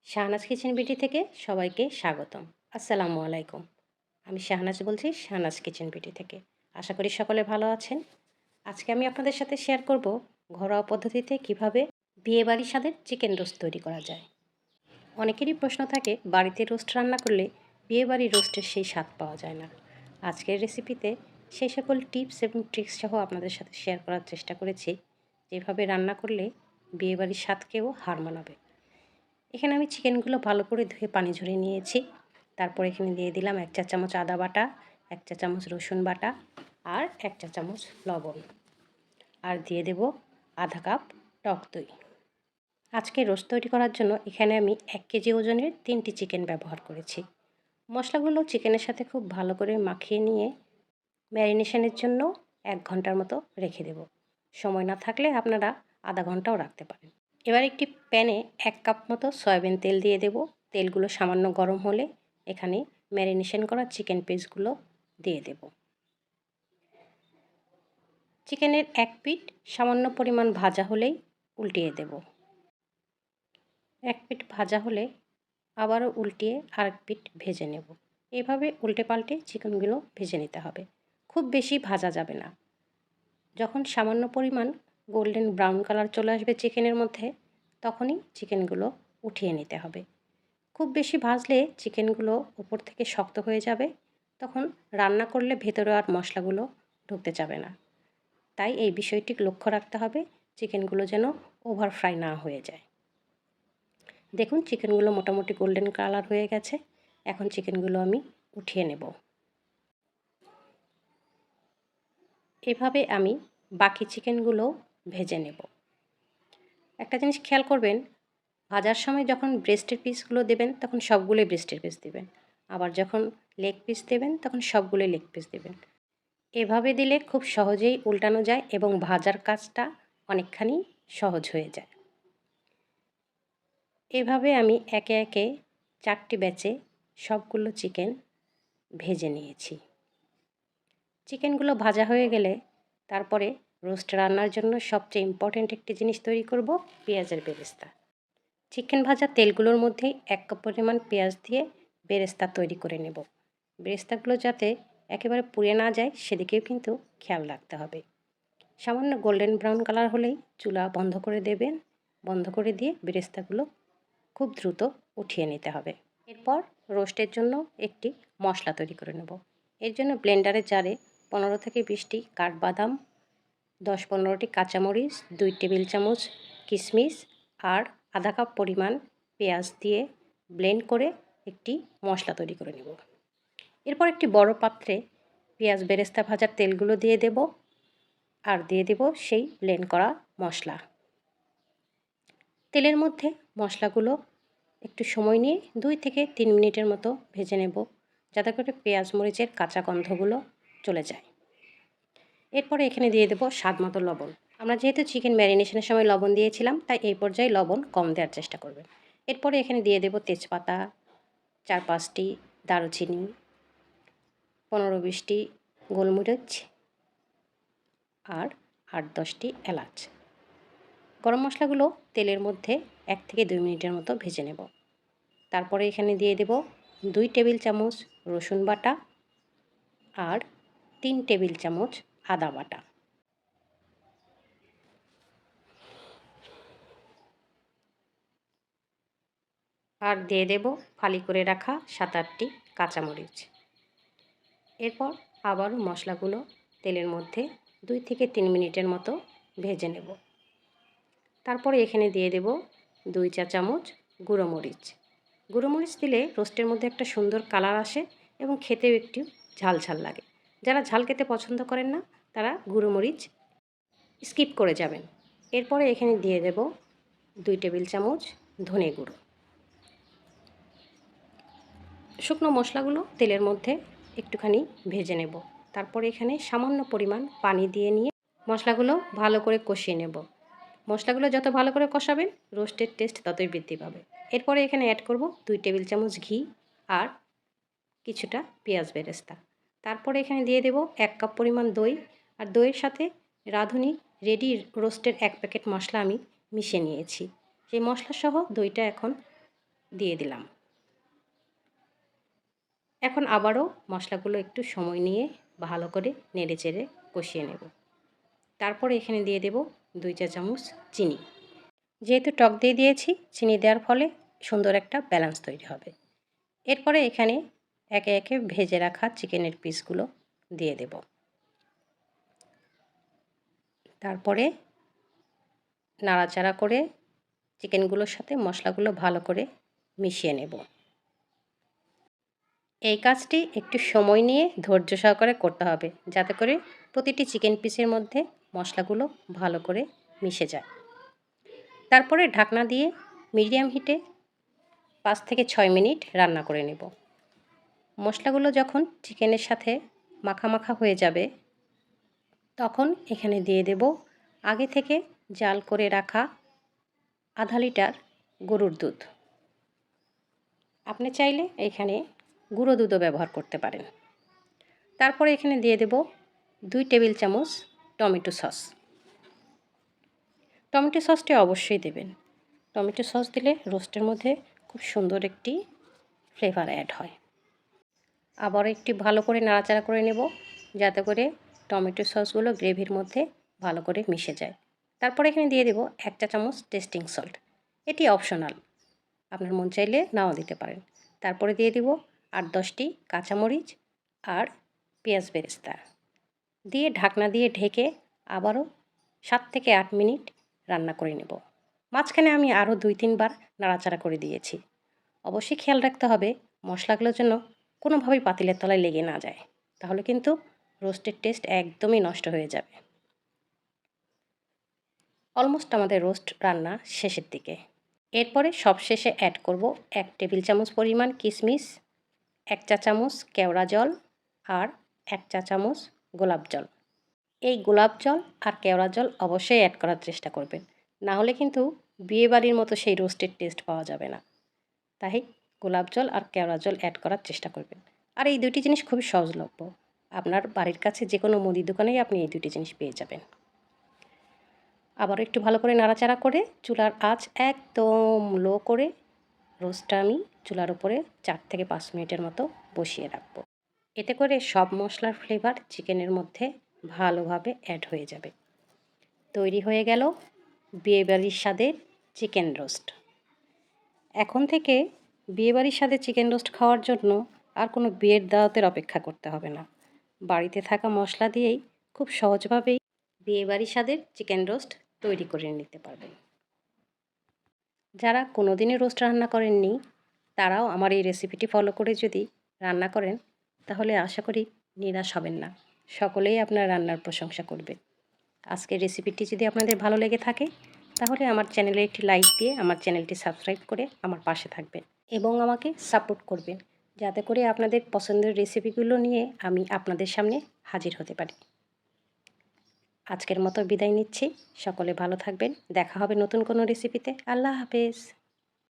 Shahnaz kitchen beauty থেকে সবাইকে স্বাগতম। আসসালামু আলাইকুম। আমি শাহনাজ বলছি, শাহনাজ কিচেন বিউটি থেকে। আশা করি সকলে ভালো আছেন। আজকে আমি আপনাদের সাথে শেয়ার করব ঘরোয়া পদ্ধতিতে কিভাবে বিয়েবাড়ির স্বাদের চিকেন রোস্ট তৈরি করা যায়। অনেকেরই প্রশ্ন থাকে, বাড়িতে রোস্ট রান্না করলে বিয়েবাড়ির রোস্টের সেই স্বাদ পাওয়া যায় না। আজকের রেসিপিতে সেই সকল টিপস এবং ট্রিক্স সহ আপনাদের সাথে শেয়ার করার চেষ্টা করেছি, যেভাবে রান্না করলে বিয়েবাড়ির স্বাদকেও হার মানাবে। এখানে আমি চিকেনগুলো ভালো করে ধুয়ে পানি ঝরিয়ে নিয়েছি। তারপর এখানে দিয়ে দিলাম 1 চা চামচ আদা বাটা, 1 চা চামচ রসুন বাটা আর 1 চা চামচ লবণ। আর দিয়ে দেব আধা কাপ টক দই। আজকে রোস্ট তৈরি করার জন্য এখানে আমি 1 কেজি ওজনের 3টি চিকেন ব্যবহার করেছি। মশলাগুলো চিকেনের সাথে খুব ভালো করে মাখিয়ে নিয়ে ম্যারিনেশনের জন্য 1 ঘন্টার মতো রেখে দেব। সময় না থাকলে আপনারা আধা ঘন্টাও রাখতে পারেন। এবার একটি প্যানে 1 কাপ মতো সয়াবিন তেল দিয়ে দেব। তেলগুলো সামান্য গরম হলে এখানে ম্যারিনেশন করা চিকেন পিসগুলো দিয়ে দেব। চিকেনের এক পিঠ সামান্য পরিমাণ ভাজা হলেই উল্টিয়ে দেব। এক পিঠ ভাজা হলে আবারও উল্টিয়ে আরেক পিঠ ভেজে নেব। এভাবে উল্টে পাল্টে চিকেনগুলো ভেজে নিতে হবে। খুব বেশি ভাজা যাবে না। যখন সামান্য পরিমাণ গোল্ডেন ব্রাউন কালার চলে আসবে চিকেনের মধ্যে, তখনই চিকেনগুলো উঠিয়ে নিতে হবে। খুব বেশি ভাজলে চিকেনগুলো উপর থেকে শক্ত হয়ে যাবে, তখন রান্না করলে ভেতরে আর মশলাগুলো ঢুকতে যাবে না। তাই এই বিষয়টি লক্ষ্য রাখতে হবে, চিকেনগুলো যেন ওভার ফ্রাই না হয়ে যায়। দেখুন, চিকেনগুলো মোটামুটি গোল্ডেন কালার হয়ে গেছে। এখন চিকেনগুলো আমি উঠিয়ে নেব। এভাবে আমি বাকি চিকেনগুলো ভেজে নেব। একটা জিনিস খেয়াল করবেন, ভাজার সময় যখন ব্রেস্টের পিসগুলো দেবেন তখন সবগুলোই ব্রেস্টের পিস দেবেন, আবার যখন লেগ পিস দেবেন তখন সবগুলোই লেগ পিস দেবেন। এভাবে দিলে খুব সহজেই উল্টানো যায় এবং ভাজার কাজটা অনেকখানি সহজ হয়ে যায়। এভাবে আমি একে একে 4টি ব্যাচে সবগুলো চিকেন ভেজে নিয়েছি। চিকেনগুলো ভাজা হয়ে গেলে তারপরে রোস্ট রান্নার জন্য সবচেয়ে ইম্পর্ট্যান্ট একটি জিনিস তৈরি করব, পেঁয়াজের বেরেস্তা। চিকেন ভাজা তেলগুলোর মধ্যেই 1 কাপ পরিমাণ পেঁয়াজ দিয়ে বেরেস্তা তৈরি করে নেব। বেরেস্তাগুলো যাতে একেবারে পুড়ে না যায় সেদিকেও কিন্তু খেয়াল রাখতে হবে। সামান্য গোল্ডেন ব্রাউন কালার হলেই চুলা বন্ধ করে দেবেন। বন্ধ করে দিয়ে বেরেস্তাগুলো খুব দ্রুত উঠিয়ে নিতে হবে। এরপর রোস্টের জন্য একটি মশলা তৈরি করে নেব। এর জন্য ব্লেন্ডারের জারে 15 থেকে 20টি কাঠবাদাম, 10-15টি কাঁচামরিচ, 2 টেবিল চামচ কিশমিশ আর আধা কাপ পরিমাণ পেঁয়াজ দিয়ে ব্লেন্ড করে একটি মশলা তৈরি করে নেব। এরপর একটি বড় পাত্রে পেঁয়াজ বেরেস্তা ভাজার তেলগুলো দিয়ে দেব আর দিয়ে দেব সেই ব্লেন্ড করা মশলা। তেলের মধ্যে মশলাগুলো একটু সময় নিয়ে 2 থেকে 3 মিনিটের মতো ভেজে নেব, যাতে করে পেঁয়াজ মরিচের কাঁচা গন্ধগুলো চলে যায়। এরপরে এখানে দিয়ে দেব স্বাদ মতো লবণ। আমরা যেহেতু চিকেন ম্যারিনেশনের সময় লবণ দিয়েছিলাম, তাই এই পর্যায়ে লবণ কম দেওয়ার চেষ্টা করবেন। এরপরে এখানে দিয়ে দেব তেজপাতা, 4-5টি দারুচিনি, 15-20টি গোলমরিচ আর 8-10টি এলাচ। গরম মশলাগুলো তেলের মধ্যে 1 থেকে 2 মিনিটের মতো ভেজে নেব। তারপরে এখানে দিয়ে দেব 2 টেবিল চামচ রসুন বাটা আর 3 টেবিল চামচ আদা বাটা। আর দিয়ে দেব ফালি করে রাখা 7-8টি কাঁচামরিচ। এরপর আবারও মশলাগুলো তেলের মধ্যে 2 থেকে 3 মিনিটের মতো ভেজে নেব। তারপরে এখানে দিয়ে দেব 2 চা চামচ গুঁড়ো মরিচ। গুঁড়ো মরিচ দিলে রোস্টের মধ্যে একটা সুন্দর কালার আসে এবং খেতেও একটু ঝাল ঝাল লাগে। যারা ঝাল খেতে পছন্দ করেন না, তারা গুঁড়ো মরিচ স্কিপ করে যাবেন। এরপরে এখানে দিয়ে দেব 2 টেবিল চামচ ধনে গুঁড়ো। শুকনো মশলাগুলো তেলের মধ্যে একটুখানি ভেজে নেব। তারপরে এখানে সামান্য পরিমাণ পানি দিয়ে নিয়ে মশলাগুলো ভালো করে কষিয়ে নেব। মশলাগুলো যত ভালো করে কষাবেন, রোস্টের টেস্ট ততই বৃদ্ধি পাবে। এরপরে এখানে অ্যাড করব 2 টেবিল চামচ ঘি আর কিছুটা পেঁয়াজ বেরেস্তা। তারপরে এখানে দিয়ে দেব 1 কাপ পরিমাণ দই, আর দইয়ের সাথে রাঁধুনি রেডি রোস্টের 1 প্যাকেট মশলা আমি মিশিয়ে নিয়েছি। সেই মশলা সহ দইটা এখন দিয়ে দিলাম। এখন আবারও মশলাগুলো একটু সময় নিয়ে ভালো করে নেড়েচেড়ে কষিয়ে নেব। তারপরে এখানে দিয়ে দেব 2 চা চামচ চিনি। যেহেতু টক দিয়ে দিয়েছি, চিনি দেওয়ার ফলে সুন্দর একটা ব্যালেন্স তৈরি হবে। এরপরে এখানে একে একে ভেজে রাখা চিকেনের পিসগুলো দিয়ে দেব। তারপরে নাড়াচাড়া করে চিকেনগুলোর সাথে মশলাগুলো ভালো করে মিশিয়ে নেব। এই কাজটি একটু সময় নিয়ে ধৈর্য সহকারে করতে হবে, যাতে করে প্রতিটি চিকেন পিসের মধ্যে মশলাগুলো ভালো করে মিশে যায়। তারপরে ঢাকনা দিয়ে মিডিয়াম হিটে 5 থেকে 6 মিনিট রান্না করে নেব। মশলাগুলো যখন চিকেনের সাথে মাখা মাখা হয়ে যাবে, তখন এখানে দিয়ে দেব আগে থেকে জাল করে রাখা আধা লিটার গরুর দুধ। আপনি চাইলে এখানে গুঁড়ো দুধও ব্যবহার করতে পারেন। তারপরে এখানে দিয়ে দেব 2 টেবিল চামচ টমেটো সস। টমেটো সসটি অবশ্যই দেবেন। টমেটো সস দিলে রোস্টের মধ্যে খুব সুন্দর একটি ফ্লেভার অ্যাড হয়। আবার একটু ভালো করে নাড়াচাড়া করে নেব, যাতে করে টমেটো সসগুলো গ্রেভির মধ্যে ভালো করে মিশে যায়। তারপরে এখানে দিয়ে দেব 1 চা চামচ টেস্টিং সল্ট। এটি অপশনাল, আপনার মন চাইলে নাও দিতে পারেন। তারপরে দিয়ে দেব 8-10টি কাঁচামরিচ আর পেঁয়াজ বেরেস্তা দিয়ে ঢাকনা দিয়ে ঢেকে আবারও 7 থেকে 8 মিনিট রান্না করে নেব। মাঝখানে আমি আরও 2-3 বার নাড়াচাড়া করে দিয়েছি। অবশ্যই খেয়াল রাখতে হবে মশলাগুলোর জন্য কোনোভাবেই পাতিলের তলায় লেগে না যায়, তাহলে কিন্তু রোস্টের টেস্ট একদমই নষ্ট হয়ে যাবে। অলমোস্ট আমাদের রোস্ট রান্না শেষের দিকে। এরপরে সবশেষে অ্যাড করব 1 টেবিল চামচ পরিমাণ কিশমিশ, 1 চা চামচ কেওড়া জল আর 1 চা চামচ গোলাপ জল। এই গোলাপ জল আর কেওড়া জল অবশ্যই অ্যাড করার চেষ্টা করবেন, না হলে কিন্তু বিয়েবাড়ির মতো সেই রোস্টের টেস্ট পাওয়া যাবে না। তাই গোলাপ জল আর কেওড়া জল অ্যাড করার চেষ্টা করবেন। আর এই দুটি জিনিস খুবই সহজলভ্য। আপনার বাড়ির কাছে যে কোনো মুদি দোকানেই আপনি এই দুটি জিনিস পেয়ে যাবেন। আবার একটু ভালো করে নাড়াচাড়া করে চুলার আঁচ একদম লো করে রোস্টটা আমি চুলার উপরে 4 থেকে 5 মিনিটের মতো বসিয়ে রাখবো। এতে করে সব মশলার ফ্লেভার চিকেনের মধ্যে ভালোভাবে অ্যাড হয়ে যাবে। তৈরি হয়ে গেল বিয়েবাড়ির স্বাদের চিকেন রোস্ট। এখন থেকে বিয়েবাড়ির স্বাদে চিকেন রোস্ট খাওয়ার জন্য আর কোনো বিয়ের দাওয়াতের অপেক্ষা করতে হবে না। বাড়িতে থাকা মশলা দিয়েই খুব সহজভাবেই বিয়েবাড়ির স্বাদের চিকেন রোস্ট তৈরি করে নিতে পারবেন। যারা কোনোদিনই রোস্ট রান্না করেননি, তারাও আমার এই রেসিপিটি ফলো করে যদি রান্না করেন, তাহলে আশা করি নিরাশ হবেন না। সকলেই আপনার রান্নার প্রশংসা করবে। আজকের রেসিপিটি যদি আপনাদের ভালো লেগে থাকে, তাহলে আমার চ্যানেলে একটি লাইক দিয়ে আমার চ্যানেলটি সাবস্ক্রাইব করে আমার পাশে থাকবেন এবং আমাকে সাপোর্ট করবেন, যাতে করে আপনাদের পছন্দের রেসিপিগুলো নিয়ে আমি আপনাদের সামনে হাজির হতে পারি। আজকের মতো বিদায় নিচ্ছি। সকলে ভালো থাকবেন। দেখা হবে নতুন কোনো রেসিপিতে। আল্লাহ হাফেজ।